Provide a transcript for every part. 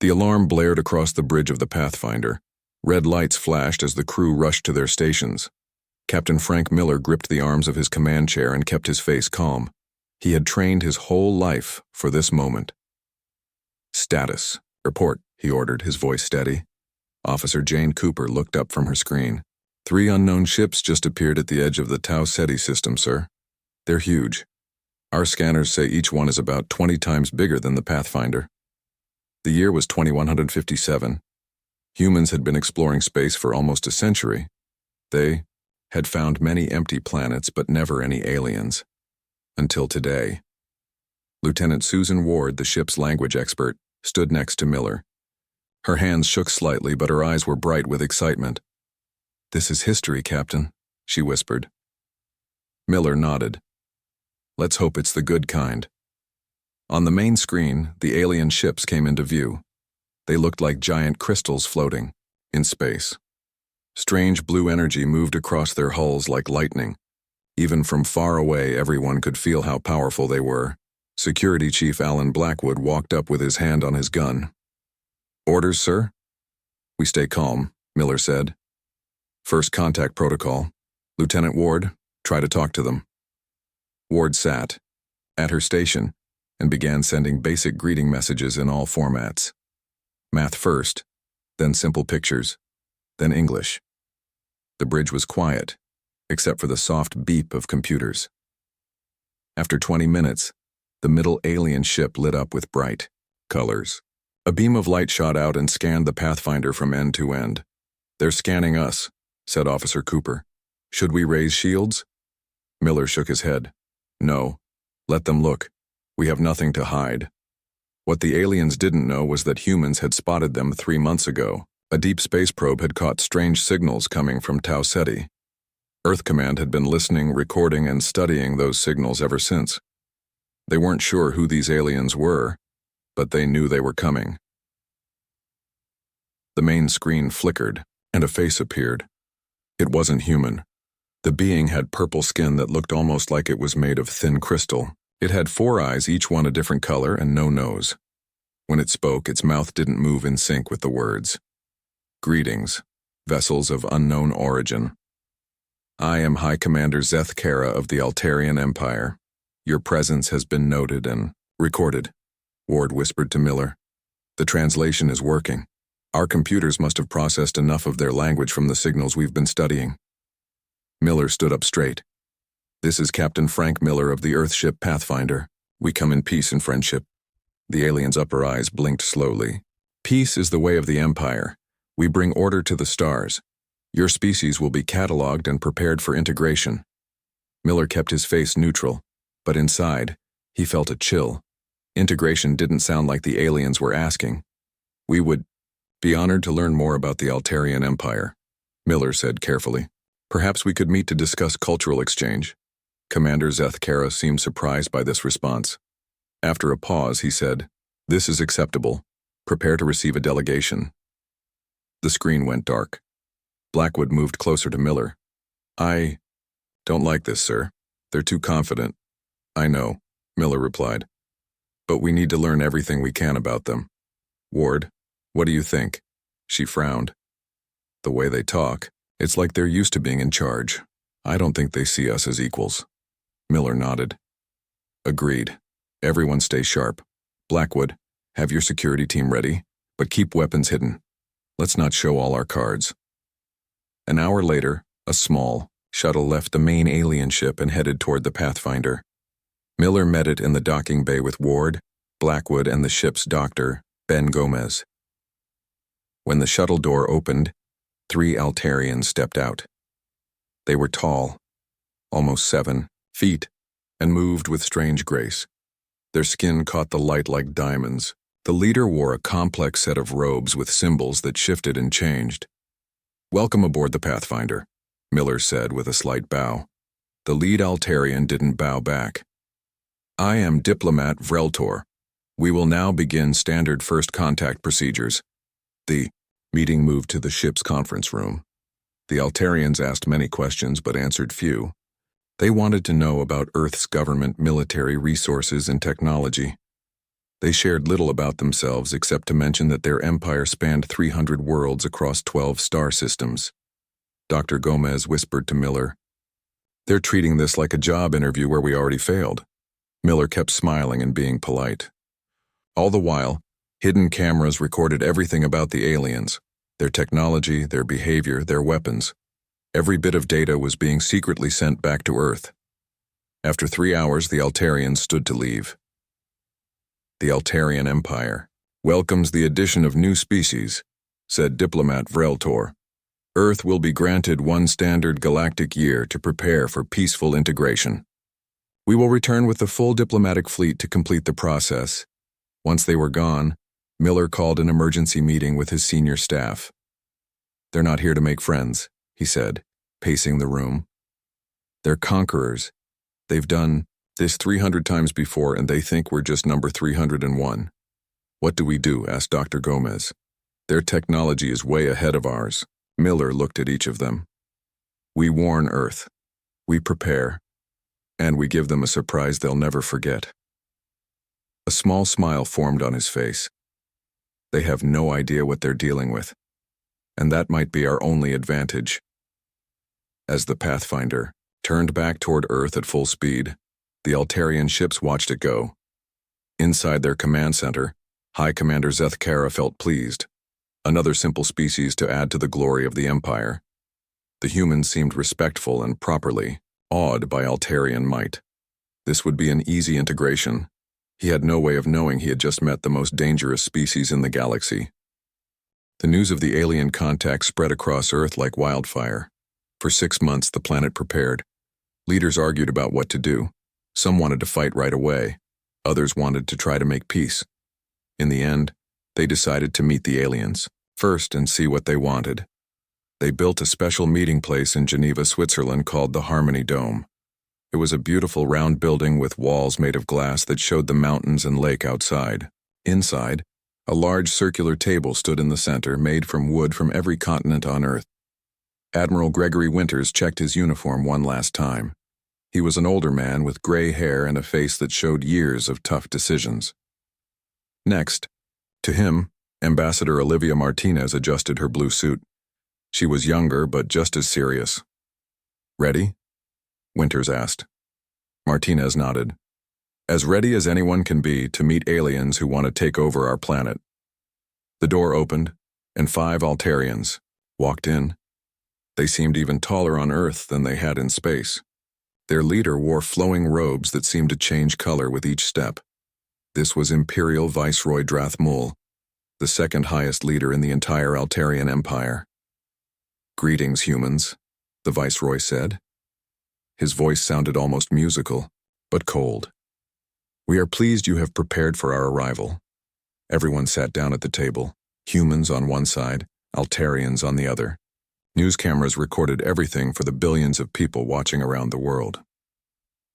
The alarm blared across the bridge of the Pathfinder. Red lights flashed as the crew rushed to their stations. Captain Frank Miller gripped the arms of his command chair and kept his face calm. He had trained his whole life for this moment. "Status. Report," he ordered, his voice steady. Officer Jane Cooper looked up from her screen. "3 unknown ships just appeared at the edge of the Tau Ceti system, sir. They're huge. Our scanners say each one is about 20 times bigger than the Pathfinder." The year was 2157. Humans had been exploring space for almost a century. They had found many empty planets, but never any aliens. Until today. Lieutenant Susan Ward, the ship's language expert, stood next to Miller. Her hands shook slightly, but her eyes were bright with excitement. "This is history, Captain," she whispered. Miller nodded. "Let's hope it's the good kind." On the main screen, the alien ships came into view. They looked like giant crystals floating in space. Strange blue energy moved across their hulls like lightning. Even from far away, everyone could feel how powerful they were. Security Chief Alan Blackwood walked up with his hand on his gun. "Orders, sir?" "We stay calm," Miller said. "First contact protocol. Lieutenant Ward, try to talk to them." Ward sat at her station and began sending basic greeting messages in all formats. Math first, then simple pictures, then English. The bridge was quiet, except for the soft beep of computers. After 20 minutes, the middle alien ship lit up with bright colors. A beam of light shot out and scanned the Pathfinder from end to end. "They're scanning us," said Officer Cooper. "Should we raise shields?" Miller shook his head. "No. Let them look. We have nothing to hide." What the aliens didn't know was that humans had spotted them 3 months ago. A deep space probe had caught strange signals coming from Tau Ceti. Earth Command had been listening, recording, and studying those signals ever since. They weren't sure who these aliens were, but they knew they were coming. The main screen flickered, and a face appeared. It wasn't human. The being had purple skin that looked almost like it was made of thin crystal. It had 4 eyes, each one a different color, and no nose. When it spoke, its mouth didn't move in sync with the words. "Greetings, vessels of unknown origin. I am High Commander Zeth Kara of the Altarian Empire. Your presence has been noted and recorded," Ward whispered to Miller. "The translation is working. Our computers must have processed enough of their language from the signals we've been studying." Miller stood up straight. "This is Captain Frank Miller of the Earthship Pathfinder. We come in peace and friendship." The alien's upper eyes blinked slowly. "Peace is the way of the Empire. We bring order to the stars. Your species will be cataloged and prepared for integration." Miller kept his face neutral, but inside, he felt a chill. Integration didn't sound like the aliens were asking. "We would be honored to learn more about the Altarian Empire," Miller said carefully. "Perhaps we could meet to discuss cultural exchange." Commander Zeth Kara seemed surprised by this response. After a pause, he said, "This is acceptable. Prepare to receive a delegation." The screen went dark. Blackwood moved closer to Miller. "I don't like this, sir. They're too confident." "I know," Miller replied. "But we need to learn everything we can about them." "Ward, what do you think?" She frowned. "The way they talk, it's like they're used to being in charge. I don't think they see us as equals." Miller nodded. "Agreed. Everyone stay sharp. Blackwood, have your security team ready, but keep weapons hidden. Let's not show all our cards." An hour later, a small shuttle left the main alien ship and headed toward the Pathfinder. Miller met it in the docking bay with Ward, Blackwood, and the ship's doctor, Ben Gomez. When the shuttle door opened, 3 Altarians stepped out. They were tall, almost 7 feet, and moved with strange grace. Their skin caught the light like diamonds. The leader wore a complex set of robes with symbols that shifted and changed. "Welcome aboard the Pathfinder," Miller said with a slight bow. The lead Altarian didn't bow back. "I am Diplomat Vreltor. We will now begin standard first contact procedures." The meeting moved to the ship's conference room. The Altarians asked many questions but answered few. They wanted to know about Earth's government, military resources, and technology. They shared little about themselves except to mention that their empire spanned 300 worlds across 12 star systems. Dr. Gomez whispered to Miller, "They're treating this like a job interview where we already failed." Miller kept smiling and being polite. All the while, hidden cameras recorded everything about the aliens, their technology, their behavior, their weapons. Every bit of data was being secretly sent back to Earth. After 3 hours, the Altarians stood to leave. The Altarian Empire welcomes the addition of new species, said diplomat Vreltor. Earth will be granted one standard galactic year to prepare for peaceful integration. We will return with the full diplomatic fleet to complete the process. Once they were gone, Miller called an emergency meeting with his senior staff. They're not here to make friends, he said, pacing the room. They're conquerors. They've done this 300 times before, and they think we're just number 301. What do we do? Asked Dr. Gomez. Their technology is way ahead of ours. Miller looked at each of them. We warn Earth. We prepare. And we give them a surprise they'll never forget. A small smile formed on his face. They have no idea what they're dealing with. And that might be our only advantage. As the Pathfinder turned back toward Earth at full speed, the Altarian ships watched it go. Inside their command center, High Commander Zethkara felt pleased. Another simple species to add to the glory of the Empire. The humans seemed respectful and properly awed by Altarian might. This would be an easy integration. He had no way of knowing he had just met the most dangerous species in the galaxy. The news of the alien contact spread across Earth like wildfire. For 6 months, the planet prepared. Leaders argued about what to do. Some wanted to fight right away. Others wanted to try to make peace. In the end, they decided to meet the aliens first and see what they wanted. They built a special meeting place in Geneva, Switzerland called the Harmony Dome. It was a beautiful round building with walls made of glass that showed the mountains and lake outside. Inside, a large circular table stood in the center, made from wood from every continent on Earth. Admiral Gregory Winters checked his uniform one last time. He was an older man with gray hair and a face that showed years of tough decisions. Next, to him, Ambassador Olivia Martinez adjusted her blue suit. She was younger, but just as serious. "Ready?" Winters asked. Martinez nodded. "As ready as anyone can be to meet aliens who want to take over our planet." The door opened, and 5 Altarians walked in. They seemed even taller on Earth than they had in space. Their leader wore flowing robes that seemed to change color with each step. This was Imperial Viceroy Drathmul, the second highest leader in the entire Altarian Empire. "Greetings, humans," the Viceroy said. His voice sounded almost musical, but cold. "We are pleased you have prepared for our arrival." Everyone sat down at the table, humans on one side, Altarians on the other. News cameras recorded everything for the billions of people watching around the world.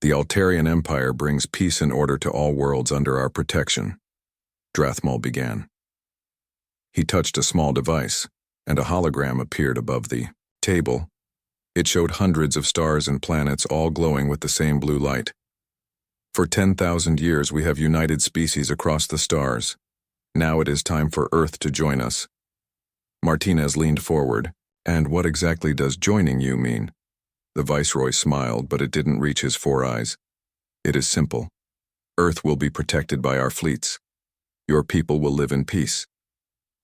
"The Altarian Empire brings peace and order to all worlds under our protection," Drathmul began. He touched a small device, and a hologram appeared above the table. It showed hundreds of stars and planets all glowing with the same blue light. "For 10,000 years we have united species across the stars. Now it is time for Earth to join us." Martinez leaned forward. "And what exactly does joining you mean?" The Viceroy smiled, but it didn't reach his 4 eyes. "It is simple. Earth will be protected by our fleets. Your people will live in peace.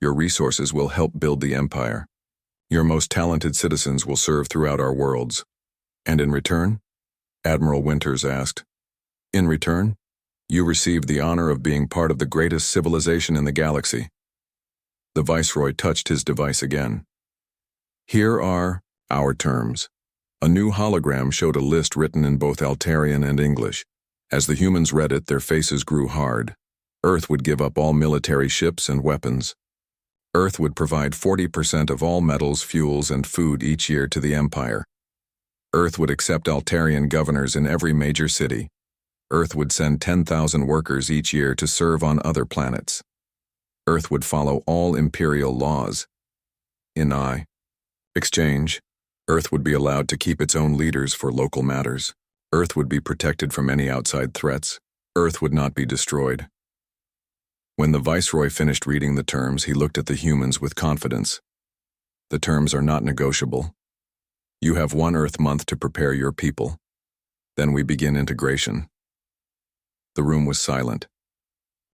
Your resources will help build the Empire. Your most talented citizens will serve throughout our worlds. And in return?" Admiral Winters asked. "In return, you receive the honor of being part of the greatest civilization in the galaxy." The Viceroy touched his device again. "Here are our terms." A new hologram showed a list written in both Altarian and English. As the humans read it, their faces grew hard. Earth would give up all military ships and weapons. Earth would provide 40% of all metals, fuels, and food each year to the Empire. Earth would accept Altarian governors in every major city. Earth would send 10,000 workers each year to serve on other planets. Earth would follow all imperial laws. In exchange, Earth would be allowed to keep its own leaders for local matters. Earth would be protected from any outside threats. Earth would not be destroyed. When the Viceroy finished reading the terms, he looked at the humans with confidence. The terms are not negotiable. You have 1 Earth month to prepare your people. Then we begin integration. The room was silent.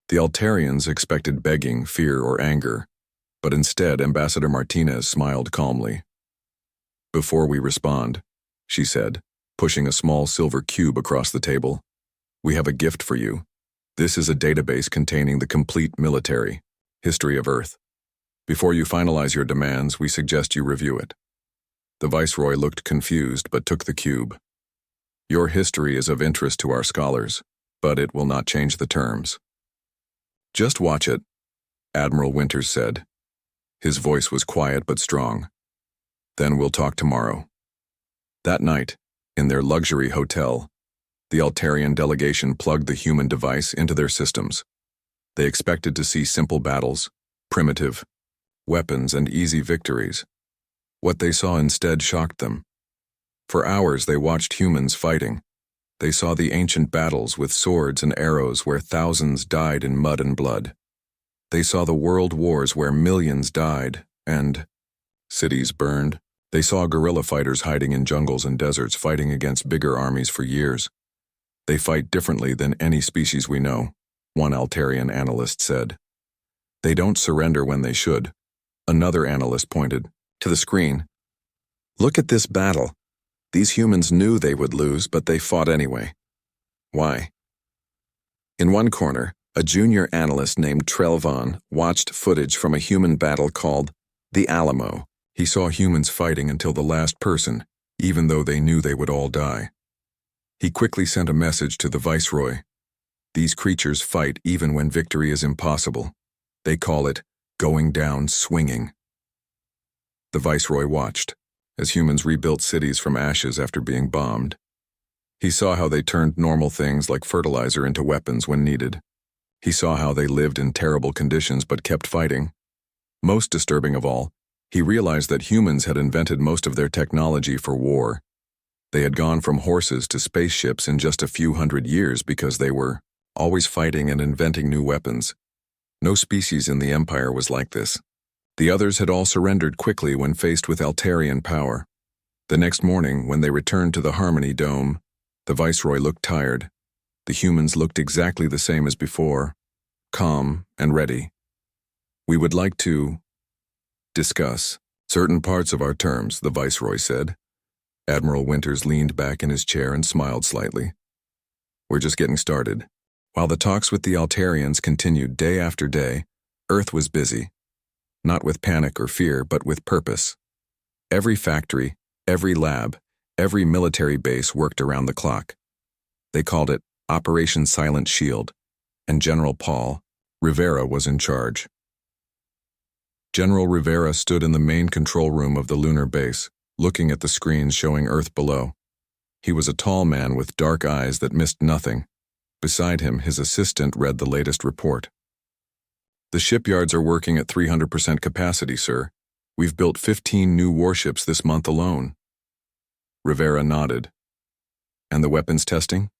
The Altarians expected begging, fear, or anger, but instead Ambassador Martinez smiled calmly. Before we respond, she said, pushing a small silver cube across the table, we have a gift for you. This is a database containing the complete military history of Earth. Before you finalize your demands, we suggest you review it. The Viceroy looked confused but took the cube. Your history is of interest to our scholars, but it will not change the terms. Just watch it, Admiral Winters said. His voice was quiet but strong. Then we'll talk tomorrow. That night, in their luxury hotel, the Altarian delegation plugged the human device into their systems. They expected to see simple battles, primitive weapons, and easy victories. What they saw instead shocked them. For hours they watched humans fighting. They saw the ancient battles with swords and arrows where thousands died in mud and blood. They saw the world wars where millions died and cities burned. They saw guerrilla fighters hiding in jungles and deserts fighting against bigger armies for years. They fight differently than any species we know, one Altarian analyst said. They don't surrender when they should. Another analyst pointed to the screen. Look at this battle. These humans knew they would lose, but they fought anyway. Why? In one corner, a junior analyst named Trelvon watched footage from a human battle called the Alamo. He saw humans fighting until the last person, even though they knew they would all die. He quickly sent a message to the Viceroy. These creatures fight even when victory is impossible. They call it going down swinging. The Viceroy watched as humans rebuilt cities from ashes after being bombed. He saw how they turned normal things like fertilizer into weapons when needed. He saw how they lived in terrible conditions but kept fighting. Most disturbing of all, he realized that humans had invented most of their technology for war. They had gone from horses to spaceships in just a few hundred years because they were always fighting and inventing new weapons. No species in the Empire was like this. The others had all surrendered quickly when faced with Altarian power. The next morning, when they returned to the Harmony Dome, the Viceroy looked tired. The humans looked exactly the same as before, calm and ready. We would like to discuss certain parts of our terms, the Viceroy said. Admiral Winters leaned back in his chair and smiled slightly. We're just getting started. While the talks with the Altarians continued day after day, Earth was busy. Not with panic or fear, but with purpose. Every factory, every lab, every military base worked around the clock. They called it Operation Silent Shield, and General Paul Rivera was in charge. General Rivera stood in the main control room of the lunar base, looking at the screens showing Earth below. He was a tall man with dark eyes that missed nothing. Beside him, his assistant read the latest report. The shipyards are working at 300% capacity, sir. We've built 15 new warships this month alone. Rivera nodded. And the weapons testing?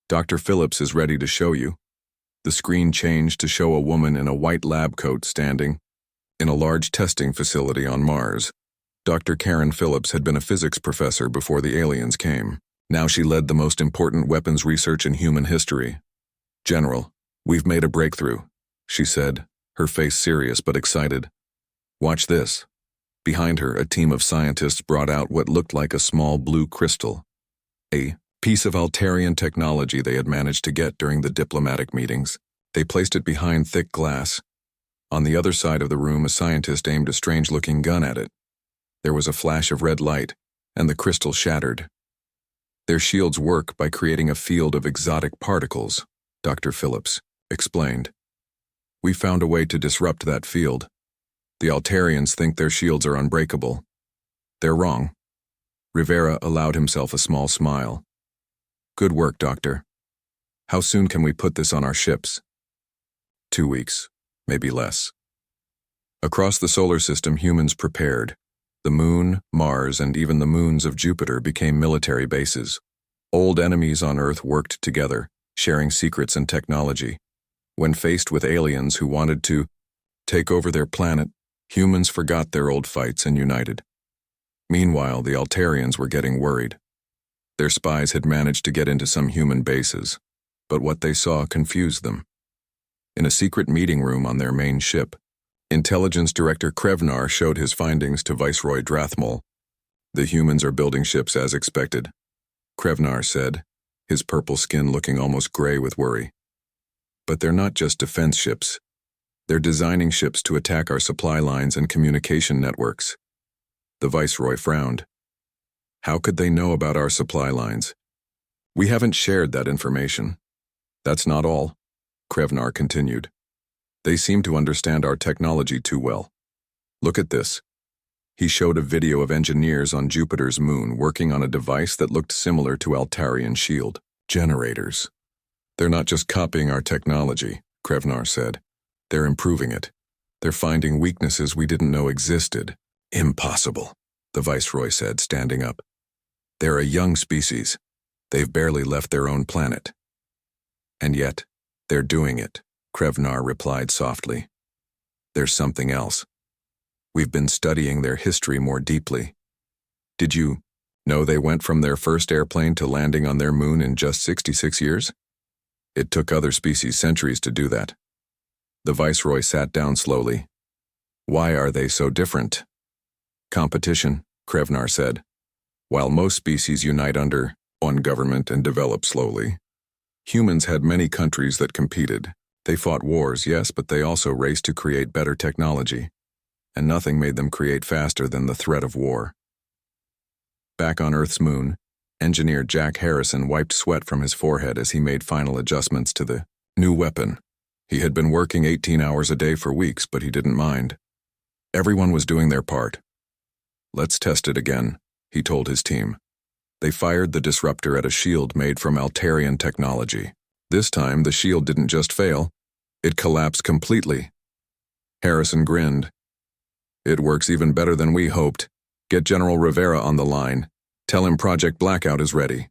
Dr. Phillips is ready to show you. The screen changed to show a woman in a white lab coat standing in a large testing facility on Mars. Dr. Karen Phillips had been a physics professor before the aliens came. Now she led the most important weapons research in human history. General, we've made a breakthrough, she said, her face serious but excited. Watch this. Behind her, a team of scientists brought out what looked like a small blue crystal. A piece of Altarian technology they had managed to get during the diplomatic meetings. They placed it behind thick glass. On the other side of the room, a scientist aimed a strange-looking gun at it. There was a flash of red light, and the crystal shattered. Their shields work by creating a field of exotic particles, Dr. Phillips explained. We found a way to disrupt that field. The Altarians think their shields are unbreakable. They're wrong. Rivera allowed himself a small smile. Good work, Doctor. How soon can we put this on our ships? 2 weeks, maybe less. Across the solar system, humans prepared. The Moon, Mars, and even the moons of Jupiter became military bases. Old enemies on Earth worked together, sharing secrets and technology. When faced with aliens who wanted to take over their planet, humans forgot their old fights and united. Meanwhile, the Altarians were getting worried. Their spies had managed to get into some human bases, but what they saw confused them. In a secret meeting room on their main ship, Intelligence Director Krevnar showed his findings to Viceroy Drathmol. "The humans are building ships as expected," Krevnar said, his purple skin looking almost gray with worry. "But they're not just defense ships. They're designing ships to attack our supply lines and communication networks." The Viceroy frowned. "How could they know about our supply lines? We haven't shared that information." "That's not all," Krevnar continued. "They seem to understand our technology too well. Look at this." He showed a video of engineers on Jupiter's moon working on a device that looked similar to Altarian shield generators. "They're not just copying our technology," Krevnar said. "They're improving it. They're finding weaknesses we didn't know existed." "Impossible," the Viceroy said, standing up. "They're a young species. They've barely left their own planet." "And yet, they're doing it," Krevnar replied softly. "There's something else. We've been studying their history more deeply. Did you know they went from their first airplane to landing on their moon in just 66 years? It took other species centuries to do that." The Viceroy sat down slowly. "Why are they so different?" "Competition," Krevnar said. "While most species unite under one government and develop slowly, humans had many countries that competed. They fought wars, yes, but they also raced to create better technology. And nothing made them create faster than the threat of war." Back on Earth's moon, engineer Jack Harrison wiped sweat from his forehead as he made final adjustments to the new weapon. He had been working 18 hours a day for weeks, but he didn't mind. Everyone was doing their part. "Let's test it again," he told his team. They fired the disruptor at a shield made from Altarian technology. This time, the shield didn't just fail, it collapsed completely. Harrison grinned. "It works even better than we hoped. Get General Rivera on the line. Tell him Project Blackout is ready."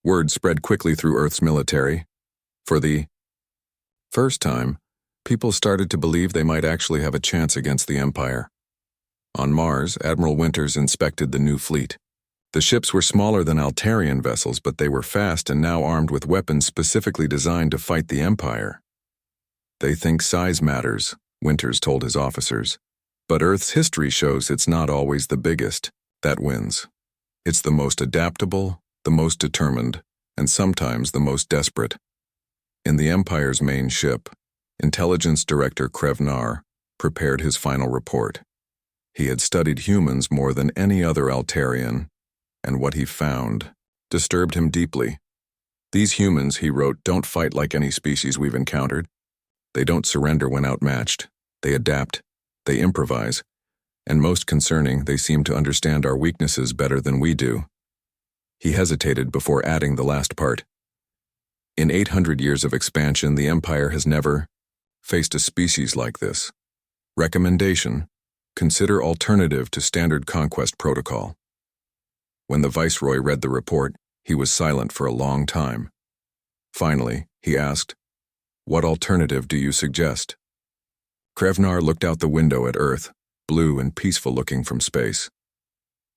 Word spread quickly through Earth's military. For the first time, people started to believe they might actually have a chance against the Empire. On Mars, Admiral Winters inspected the new fleet. The ships were smaller than Altarian vessels, but they were fast and now armed with weapons specifically designed to fight the Empire. "They think size matters," Winters told his officers. "But Earth's history shows it's not always the biggest that wins. It's the most adaptable, the most determined, and sometimes the most desperate." In the Empire's main ship, Intelligence Director Krevnar prepared his final report. He had studied humans more than any other Altarian, and what he found disturbed him deeply. "These humans," he wrote, "don't fight like any species we've encountered. They don't surrender when outmatched. They adapt, they improvise, and most concerning, they seem to understand our weaknesses better than we do." He hesitated before adding the last part. "In 800 years of expansion, the Empire has never faced a species like this. Recommendation: consider alternative to standard conquest protocol." When the Viceroy read the report, he was silent for a long time. Finally, he asked, "What alternative do you suggest?" Krevnar looked out the window at Earth, blue and peaceful looking from space.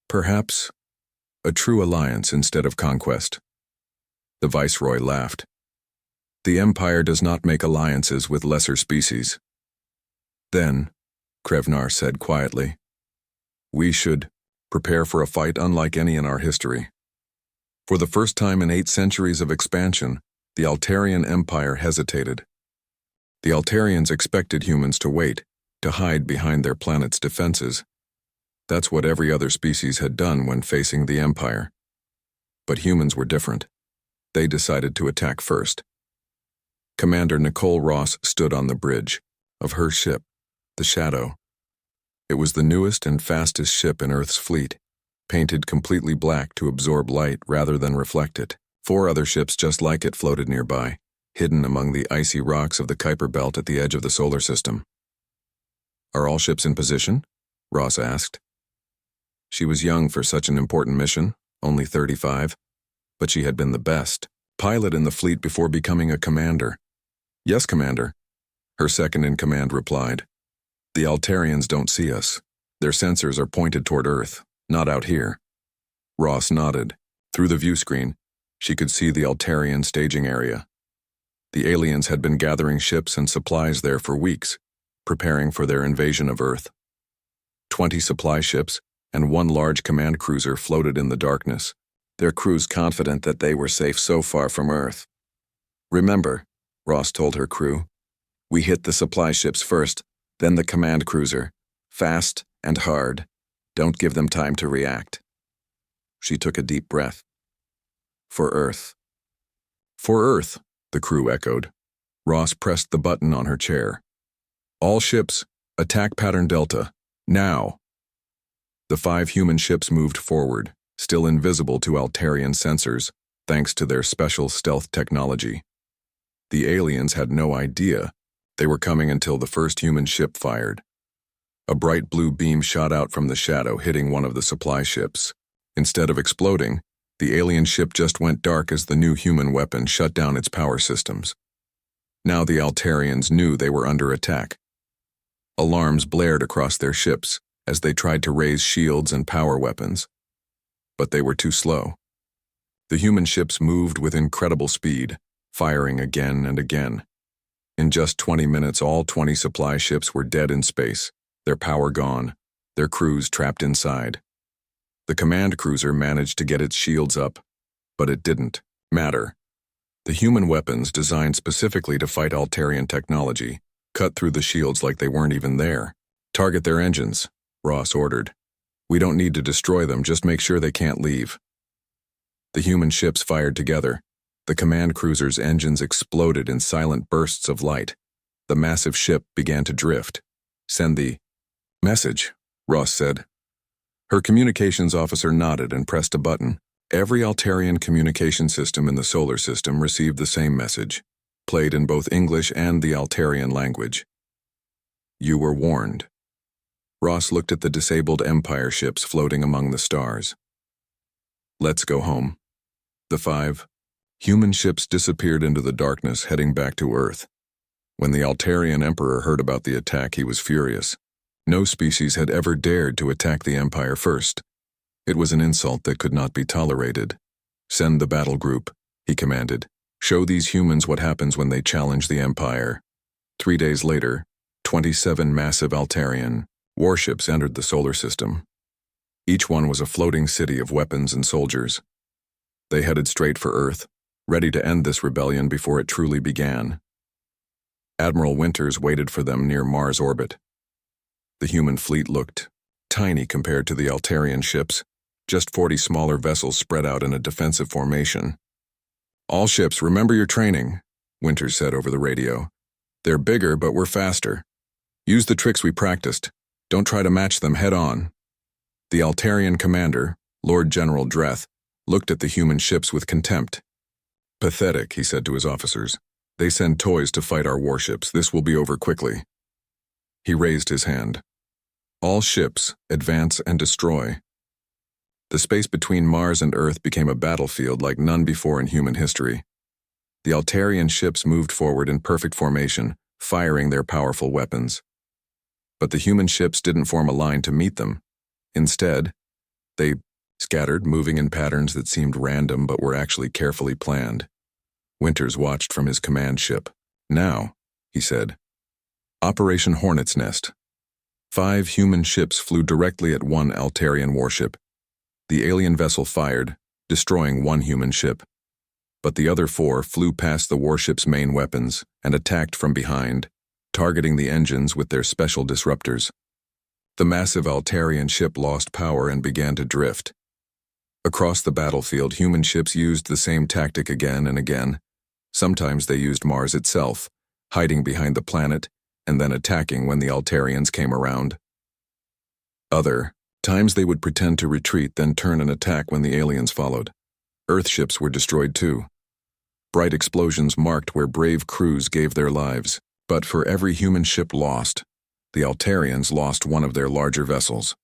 "Perhaps a true alliance instead of conquest." The Viceroy laughed. "The Empire does not make alliances with lesser species." "Then," Krevnar said quietly, "we should prepare for a fight unlike any in our history. For the first time in 8 centuries of expansion, the Altarian Empire hesitated. The Altarians expected humans to wait, to hide behind their planet's defenses. That's what every other species had done when facing the Empire. But humans were different. They decided to attack first." Commander Nicole Ross stood on the bridge of her ship, the Shadow. It was the newest and fastest ship in Earth's fleet, painted completely black to absorb light rather than reflect it. 4 other ships just like it floated nearby, hidden among the icy rocks of the Kuiper Belt at the edge of the solar system. "Are all ships in position?" Ross asked. She was young for such an important mission, only 35, but she had been the best pilot in the fleet before becoming a commander. Yes, Commander, her second-in-command replied. The Altarians don't see us. Their sensors are pointed toward Earth, not out here. Ross nodded. Through the view screen, she could see the Altarian staging area. The aliens had been gathering ships and supplies there for weeks, preparing for their invasion of Earth. 20 supply ships and one large command cruiser floated in the darkness, their crews confident that they were safe so far from Earth. Remember, Ross told her crew, we hit the supply ships first, then the command cruiser. Fast and hard. Don't give them time to react. She took a deep breath. For Earth. For Earth, the crew echoed. Ross pressed the button on her chair. All ships, attack pattern Delta, now. The 5 human ships moved forward, still invisible to Altarian sensors, thanks to their special stealth technology. The aliens had no idea they were coming until the first human ship fired. A bright blue beam shot out from the shadow, hitting one of the supply ships. Instead of exploding, the alien ship just went dark as the new human weapon shut down its power systems. Now the Altarians knew they were under attack. Alarms blared across their ships as they tried to raise shields and power weapons. But they were too slow. The human ships moved with incredible speed, firing again and again. In just 20 minutes, all 20 supply ships were dead in space, their power gone, their crews trapped inside. The command cruiser managed to get its shields up, but it didn't matter. The human weapons, designed specifically to fight Altarian technology, cut through the shields like they weren't even there. Target their engines, Ross ordered. We don't need to destroy them, just make sure they can't leave. The human ships fired together. The command cruiser's engines exploded in silent bursts of light. The massive ship began to drift. Send the message, Ross said. Her communications officer nodded and pressed a button. Every Altarian communication system in the solar system received the same message, played in both English and the Altarian language. You were warned. Ross looked at the disabled Empire ships floating among the stars. Let's go home. The 5 human ships disappeared into the darkness, heading back to Earth. When the Altarian Emperor heard about the attack, he was furious. No species had ever dared to attack the Empire first. It was an insult that could not be tolerated. Send the battle group, he commanded. Show these humans what happens when they challenge the Empire. 3 days later, 27 massive Altarian warships entered the solar system. Each one was a floating city of weapons and soldiers. They headed straight for Earth, ready to end this rebellion before it truly began. Admiral Winters waited for them near Mars orbit. The human fleet looked tiny compared to the Altarian ships, just 40 smaller vessels spread out in a defensive formation. All ships, remember your training, Winters said over the radio. They're bigger, but we're faster. Use the tricks we practiced. Don't try to match them head on. The Altarian commander, Lord General Dreth, looked at the human ships with contempt. Pathetic, he said to his officers. They send toys to fight our warships. This will be over quickly. He raised his hand. All ships, advance and destroy. The space between Mars and Earth became a battlefield like none before in human history. The Altarian ships moved forward in perfect formation, firing their powerful weapons. But the human ships didn't form a line to meet them. Instead, they scattered, moving in patterns that seemed random but were actually carefully planned. Winters watched from his command ship. Now, he said. Operation Hornet's Nest. 5 human ships flew directly at one Altarian warship. The alien vessel fired, destroying 1 human ship. But the other 4 flew past the warship's main weapons and attacked from behind, targeting the engines with their special disruptors. The massive Altarian ship lost power and began to drift. Across the battlefield, human ships used the same tactic again and again. Sometimes they used Mars itself, hiding behind the planet and then attacking when the Altarians came around. Other times they would pretend to retreat, then turn and attack when the aliens followed. Earth ships were destroyed too. Bright explosions marked where brave crews gave their lives. But for every human ship lost, the Altarians lost one of their larger vessels.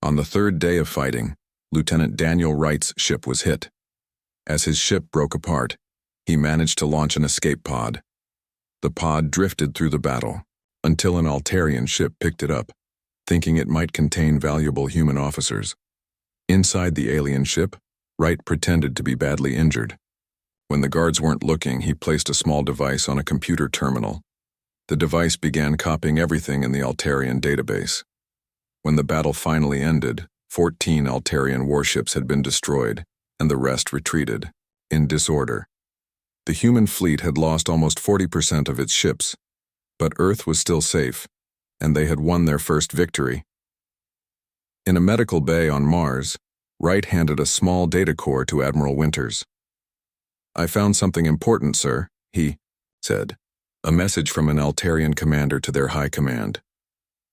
On the 3rd day of fighting, Lieutenant Daniel Wright's ship was hit. As his ship broke apart, he managed to launch an escape pod. The pod drifted through the battle, until an Altarian ship picked it up, thinking it might contain valuable human officers. Inside the alien ship, Wright pretended to be badly injured. When the guards weren't looking, he placed a small device on a computer terminal. The device began copying everything in the Altarian database. When the battle finally ended, 14 Altarian warships had been destroyed, and the rest retreated, in disorder. The human fleet had lost almost 40% of its ships, but Earth was still safe, and they had won their first victory. In a medical bay on Mars, Wright handed a small data core to Admiral Winters. "I found something important, sir," he said. A message from an Altarian commander to their high command.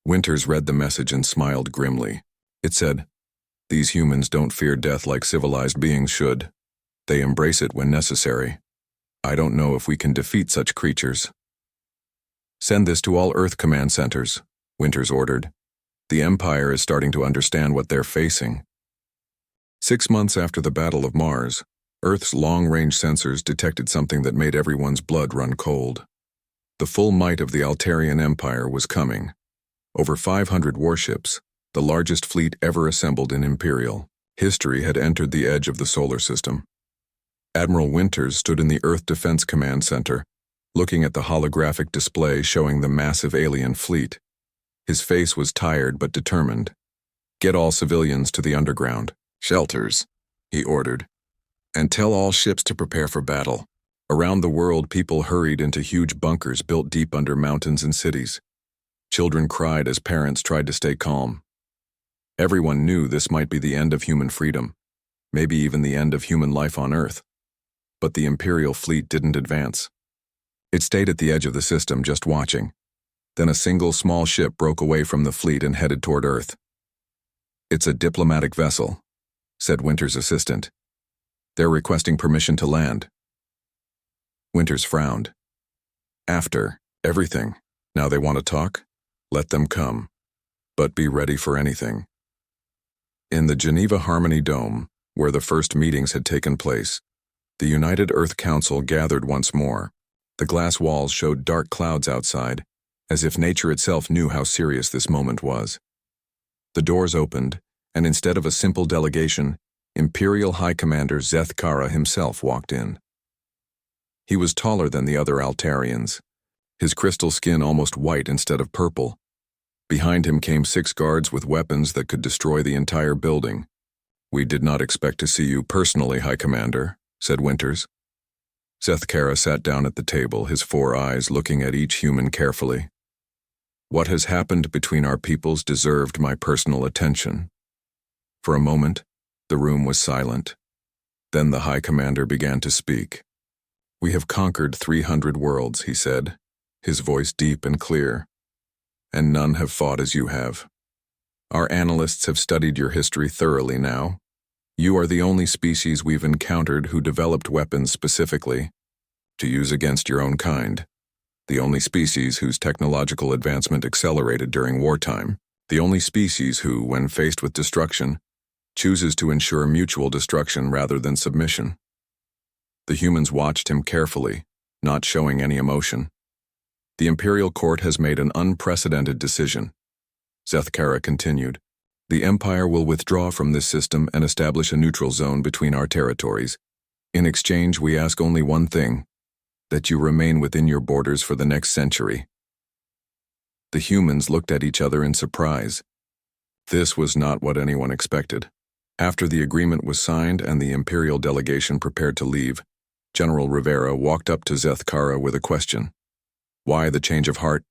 Winters read the message and smiled grimly. It said, "These humans don't fear death like civilized beings should. They embrace it when necessary. I don't know if we can defeat such creatures." "Send this to all Earth command centers," Winters ordered. "The Empire is starting to understand what they're facing." 6 months after the Battle of Mars, Earth's long-range sensors detected something that made everyone's blood run cold. The full might of the Altarian Empire was coming. Over 500 warships, the largest fleet ever assembled in Imperial history, had entered the edge of the solar system. Admiral Winters stood in the Earth Defense Command Center, looking at the holographic display showing the massive alien fleet. His face was tired but determined. "Get all civilians to the underground shelters," he ordered, "and tell all ships to prepare for battle." Around the world, people hurried into huge bunkers built deep under mountains and cities. Children cried as parents tried to stay calm. Everyone knew this might be the end of human freedom, maybe even the end of human life on Earth. But the Imperial fleet didn't advance. It stayed at the edge of the system, just watching. Then a single small ship broke away from the fleet and headed toward Earth. "It's a diplomatic vessel," said Winters' assistant. "They're requesting permission to land." Winters frowned. "After everything, now they want to talk? Let them come. But be ready for anything." In the Geneva Harmony Dome, where the first meetings had taken place, the United Earth Council gathered once more. The glass walls showed dark clouds outside, as if nature itself knew how serious this moment was. The doors opened, and instead of a simple delegation, Imperial High Commander Zeth Kara himself walked in. He was taller than the other Altarians, his crystal skin almost white instead of purple. Behind him came 6 guards with weapons that could destroy the entire building. "We did not expect to see you personally, High Commander," said Winters. Zeth Kara sat down at the table, his 4 eyes looking at each human carefully. "What has happened between our peoples deserved my personal attention." For a moment, the room was silent. Then the High Commander began to speak. "We have conquered 300 worlds," he said, his voice deep and clear. "And none have fought as you have. Our analysts have studied your history thoroughly now. You are the only species we've encountered who developed weapons specifically to use against your own kind. The only species whose technological advancement accelerated during wartime. The only species who, when faced with destruction, chooses to ensure mutual destruction rather than submission." The humans watched him carefully, not showing any emotion. "The Imperial Court has made an unprecedented decision," Zeth Kara continued. "The Empire will withdraw from this system and establish a neutral zone between our territories. In exchange, we ask only one thing: that you remain within your borders for the next century." The humans looked at each other in surprise. This was not what anyone expected. After the agreement was signed and the Imperial delegation prepared to leave, General Rivera walked up to Zeth Kara with a question. "Why the change of heart?"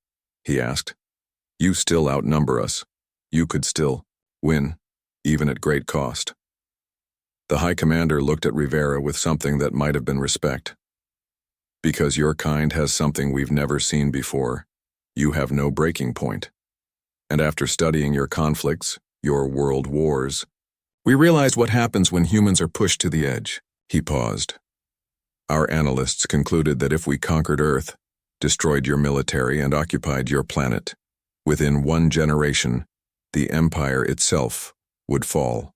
he asked. "You still outnumber us. You could still win, even at great cost." The High Commander looked at Rivera with something that might have been respect. "Because your kind has something we've never seen before. You have no breaking point. And after studying your conflicts, your world wars, we realize what happens when humans are pushed to the edge." He paused. "Our analysts concluded that if we conquered Earth, destroyed your military, and occupied your planet, within 1 generation, the Empire itself would fall.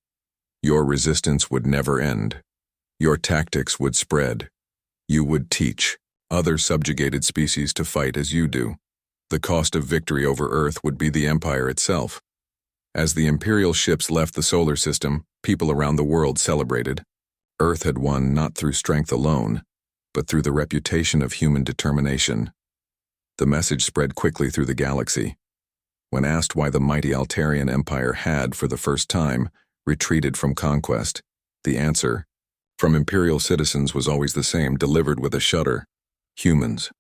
Your resistance would never end. Your tactics would spread. You would teach. other subjugated species to fight as you do. The cost of victory over Earth would be the Empire itself. As the Imperial ships left the solar system, people around the world celebrated. Earth had won not through strength alone, but through the reputation of human determination. The message spread quickly through the galaxy. When asked why the mighty Altarian Empire had, for the first time, retreated from conquest, the answer, from Imperial citizens, was always the same, delivered with a shudder: humans.